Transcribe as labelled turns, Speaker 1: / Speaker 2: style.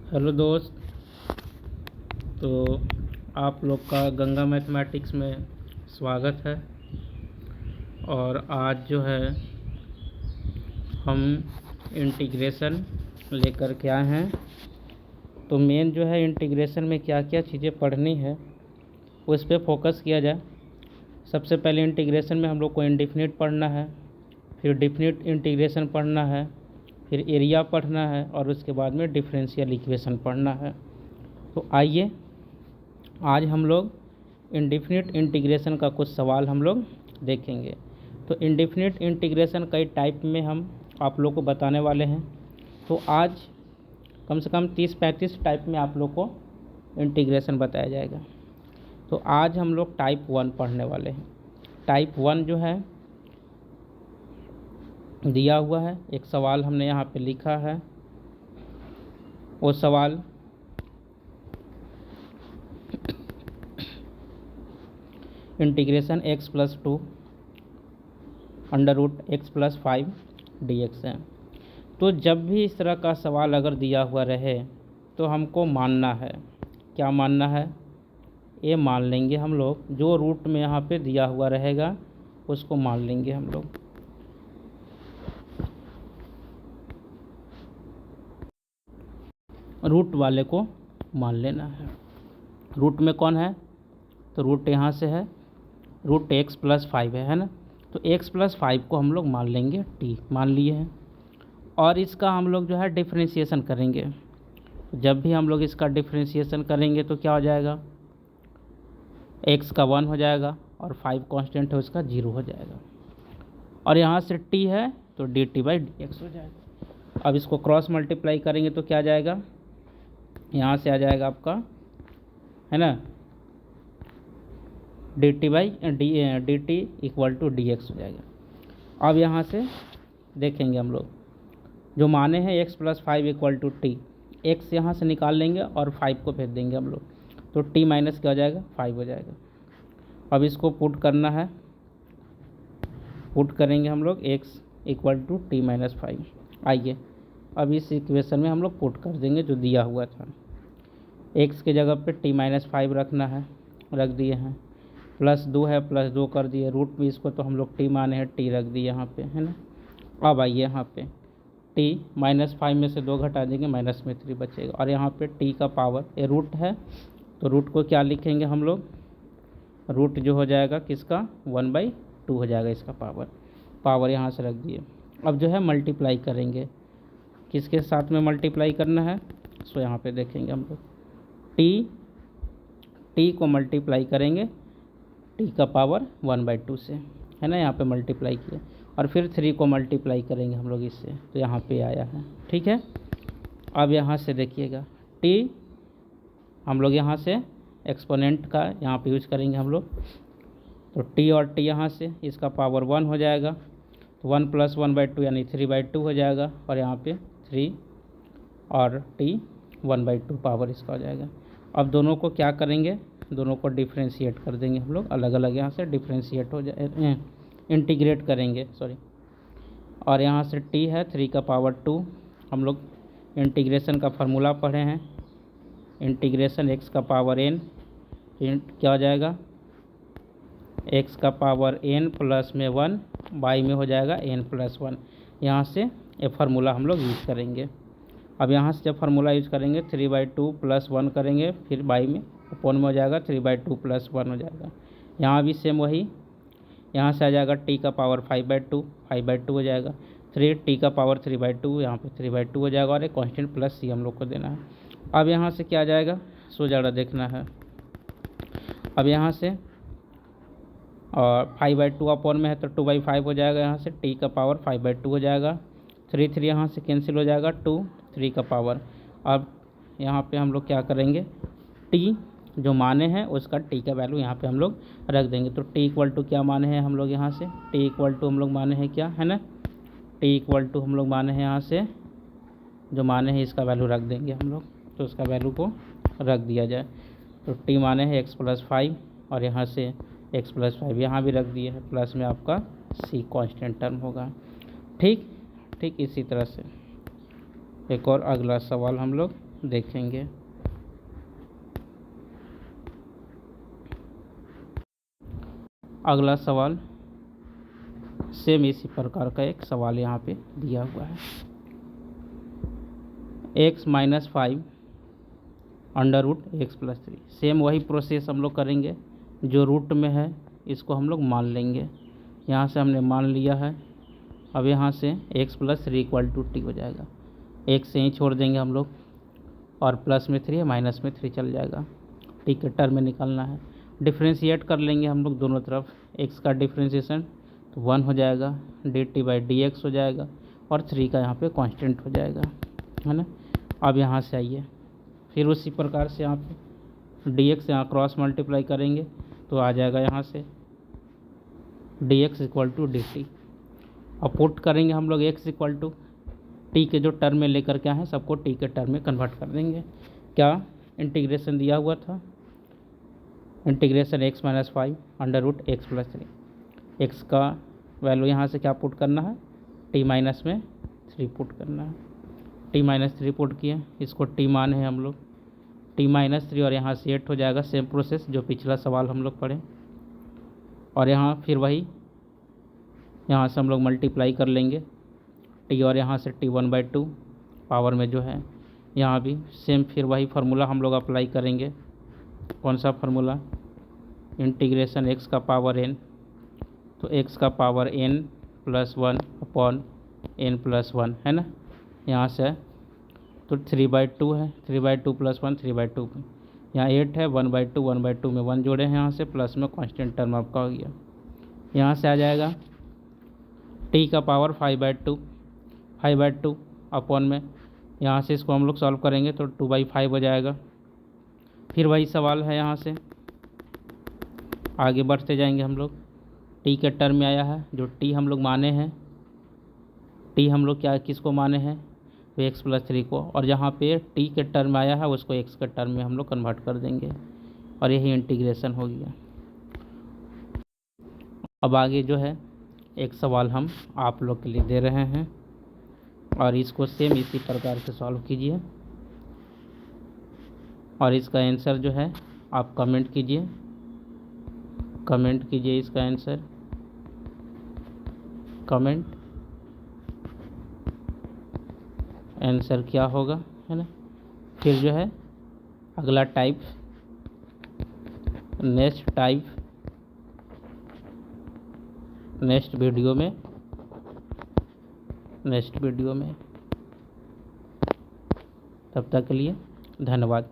Speaker 1: Hello दोस्त। तो आप लोग का गंगा मैथमेटिक्स में स्वागत है। और आज जो है हम इंटीग्रेशन लेकर के आए हैं। तो मेन जो है इंटीग्रेशन में क्या क्या चीज़ें पढ़नी है उस पर फोकस किया जाए। सबसे पहले इंटीग्रेशन में हम लोग को इंडेफिनिट पढ़ना है, फिर डेफिनिट इंटीग्रेशन पढ़ना है, फिर एरिया पढ़ना है और उसके बाद में डिफरेंशियल इक्वेशन पढ़ना है। तो आइए आज हम लोग इंडेफिनिट इंटीग्रेशन का कुछ सवाल हम लोग देखेंगे। तो इंडेफिनिट इंटीग्रेशन कई टाइप में हम आप लोग को बताने वाले हैं। तो आज कम से कम 30-35 टाइप में आप लोग को इंटीग्रेशन बताया जाएगा। तो आज हम लोग टाइप 1 पढ़ने वाले हैं। टाइप 1 जो है दिया हुआ है, एक सवाल हमने यहाँ पे लिखा है। वो सवाल इंटीग्रेशन x+2 √x+5 dx है। तो जब भी इस तरह का सवाल अगर दिया हुआ रहे तो हमको मानना है, क्या मानना है, ये मान लेंगे हम लोग जो रूट में यहाँ पे दिया हुआ रहेगा उसको मान लेंगे हम लोग। रूट वाले को मान लेना है। रूट में कौन है, तो रूट यहाँ से है, रूट x+5 है ना। तो x+5 को हम लोग मान लेंगे t, मान लिए हैं। और इसका हम लोग जो है डिफरेंशिएशन करेंगे। जब भी हम लोग इसका डिफरेंशिएशन करेंगे तो क्या हो जाएगा, x का 1 हो जाएगा और 5 कांस्टेंट है उसका 0 हो जाएगा। और यहाँ से t है तो dt/dx हो जाएगा। अब इसको क्रॉस मल्टीप्लाई करेंगे तो क्या आ जाएगा, यहाँ से आ जाएगा आपका, है ना, dt = dx हो जाएगा। अब यहाँ से देखेंगे हम लोग जो माने हैं x+5 = t, x यहाँ से निकाल लेंगे और 5 को भेज देंगे हम लोग, तो t माइनस क्या हो जाएगा, 5 हो जाएगा। अब इसको पुट करना है, पुट करेंगे हम लोग x = t-5। आइए अब इस इक्वेशन में हम लोग पुट कर देंगे जो दिया हुआ था। x के जगह पे t-5 रखना है, रख दिए हैं। +2 है, +2 कर दिए। रूट में इसको तो हम लोग t माने हैं, t रख दिए यहाँ पे, है ना। अब आइए यहाँ पे t-5 में से 2 घटा देंगे, माइनस में 3 बचेगा। और यहाँ पे t का पावर, ये रूट है तो रूट को क्या लिखेंगे हम लोग, रूट जो हो जाएगा किसका, 1/2 हो जाएगा इसका पावर यहाँ से रख दिए। अब जो है मल्टीप्लाई करेंगे, किसके साथ में मल्टीप्लाई करना है, सो यहाँ पे देखेंगे हम लोग t को मल्टीप्लाई करेंगे t का पावर 1/2 से, है ना, यहाँ पे मल्टीप्लाई किया। और फिर 3 को मल्टीप्लाई करेंगे हम लोग इससे, तो यहाँ पे आया है, ठीक है। अब यहाँ से देखिएगा t हम लोग यहाँ से एक्सपोनेंट का यहाँ पे यूज करेंगे हम लोग, तो t और t यहाँ से इसका पावर 1 हो जाएगा, तो 1 + 1/2 यानी 3/2 हो जाएगा। और यहाँ पे 3 और t 1/2 पावर इसका हो जाएगा। अब दोनों को क्या करेंगे, दोनों को डिफ्रेंशिएट कर देंगे हम लोग, अलग अलग यहाँ से डिफ्रेंशिएट हो जाए, इंटीग्रेट करेंगे, सॉरी। और यहाँ से t है 3 का पावर 2, हम लोग इंटीग्रेशन का फार्मूला पढ़े हैं, इंटीग्रेशन x का पावर n, क्या हो जाएगा, x का पावर n प्लस में 1, y में हो जाएगा n+1। यहाँ से ये फार्मूला हम लोग यूज करेंगे। अब यहाँ से जब फार्मूला यूज करेंगे 3/2 + 1 करेंगे, फिर y में अपॉन में हो जाएगा 3/2 + 1 हो जाएगा। यहाँ भी सेम वही, यहाँ से आ जाएगा t का पावर 5/2 हो जाएगा, 3t का पावर 3/2, यहाँ पे 3/2 हो जाएगा। और एक कांस्टेंट प्लस c हम लोग को देना है। अब यहाँ से क्या आ जाएगा, सो ज़्यादा देखना है। अब यहाँ से और 5/2 अपॉन में है तो 2/5 हो जाएगा, यहाँ से t का पावर 5/2 हो जाएगा। 3 यहाँ से कैंसिल हो जाएगा, 2 3 का पावर। अब यहाँ पे हम लोग क्या करेंगे, t जो माने हैं उसका t का वैल्यू यहाँ पे हम लोग रख देंगे। तो t = क्या माने हैं हम लोग, यहाँ से t = हम लोग माने हैं क्या, है ना, t = हम लोग माने हैं यहाँ से जो माने हैं इसका वैल्यू रख देंगे हम लोग, तो उसका वैल्यू को रख दिया जाए। तो t माने हैं x+5 और यहाँ से x+5 यहाँ भी रख दिए हैं, प्लस में आपका c कांस्टेंट टर्म होगा। ठीक इसी तरह से एक और अगला सवाल हम लोग देखेंगे। अगला सवाल सेम इसी प्रकार का एक सवाल यहाँ पे दिया हुआ है। x-5 √x+3। सेम वही प्रोसेस हम लोग करेंगे, जो रूट में है इसको हम लोग मान लेंगे। यहाँ से हमने मान लिया है। अब यहाँ से x+3 = t हो जाएगा। एक से ही छोड़ देंगे हम लोग, और प्लस में 3 है, माइनस में 3 चल जाएगा। टी के टर्म में निकालना है। डिफ्रेंशिएट कर लेंगे हम लोग दोनों तरफ। x का डिफ्रेंशिएशन तो 1 हो जाएगा, dt/dx हो जाएगा, और 3 का यहाँ पे कांस्टेंट हो जाएगा, है ना। अब यहाँ से आइए, फिर उसी प्रकार से यहाँ पे dx यहाँ क्रॉस मल्टीप्लाई करेंगे तो आ जाएगा यहाँ से dx = dt। अब पुट करेंगे हम लोग x = t के जो टर्म में लेकर के आए हैं सबको t के टर्म में कन्वर्ट कर देंगे। क्या इंटीग्रेशन दिया हुआ था, इंटीग्रेशन x-5 √x+3। x का वैल्यू यहाँ से क्या पुट करना है, t-3 पुट करना है। t-3 पुट किए, इसको t मान है हम लोग, t-3 और यहाँ से 8 हो जाएगा। सेम प्रोसेस जो पिछला सवाल हम लोग पढ़े। और यहाँ फिर वही, यहाँ से हम लोग मल्टीप्लाई कर लेंगे t, और यहाँ से t 1/2 पावर में जो है, यहाँ भी सेम फिर वही फार्मूला हम लोग अप्लाई करेंगे। कौन सा फार्मूला, इंटीग्रेशन x का पावर n, तो x का पावर n+1/n+1 है ना। यहाँ से तो 3/2 है, 3/2 + 1 3/2, यहाँ 8 है, 1/2 में 1 जोड़े हैं यहाँ से, प्लस में कांस्टेंट टर्म आपका हो गया। यहाँ से आ जाएगा t का पावर 5/2 अपॉन में, यहाँ से इसको हम लोग सॉल्व करेंगे तो 2/5 हो जाएगा। फिर वही सवाल है, यहाँ से आगे बढ़ते जाएंगे हम लोग। t के टर्म में आया है, जो t हम लोग माने हैं, t हम लोग क्या किसको माने हैं, तो x+3 को, और जहाँ पे t के टर्म में आया है उसको x के टर्म में हम लोग कन्वर्ट कर देंगे, और यही इंटीग्रेशन हो गया। अब आगे जो है एक सवाल हम आप लोग के लिए दे रहे हैं, और इसको सेम इसी प्रकार से सॉल्व कीजिए, और इसका आंसर जो है आप कमेंट कीजिए, इसका आंसर आंसर क्या होगा, है ना। फिर जो है अगला टाइप, नेक्स्ट वीडियो में। तब तक के लिए धन्यवाद।